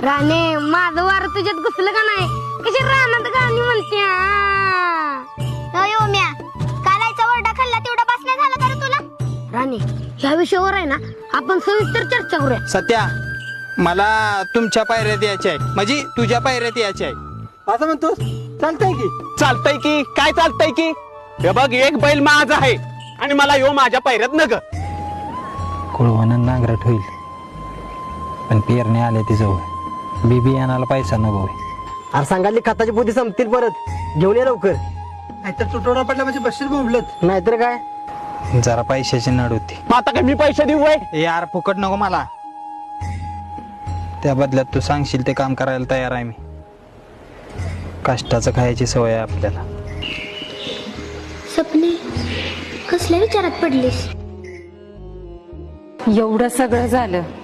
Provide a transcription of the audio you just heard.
राणे माझं वार तुझ्यात घुसलं का नाही? कशी रानात गाणी म्हणते म्या कालायचा वरडा खाल्ला तेवढा बस नाही झाला का तुला? राणे ह्या विषयावर आहे ना आपण सविस्तर चर्चा करूया. सत्या मला तुमच्या पायऱ्यात यायची आहे, म्हणजे तुझ्या पायऱ्यात यायची आहे. असं म्हणतोस? चालतंय की. चालतंय की काय चालतंय की? हे बघ एक बैल माझा आहे आणि मला यो माझ्या पायऱ्यात नग. कुळवानं नांगरट होईल पण पेरणे आले ती जवळ बीबी आणायला पैसा नको. अरे सांगाली खताची पोती संपतील परत, घेऊन ये लवकर. नाहीतर तुटवडा पडला म्हणजे बसशील बोंबलत. नाहीतर काय, जरा पैशाची नड होती. मग आता काय मी पैसे देऊ वय? यार फुकट नको मला, त्या बदल्यात तू सांगशील ते काम करायला तयार आहे मी. कष्टाचं खायची सवय आहे आपल्याला. सपने कसल्या विचारात पडलीस? एवढं सगळं झालं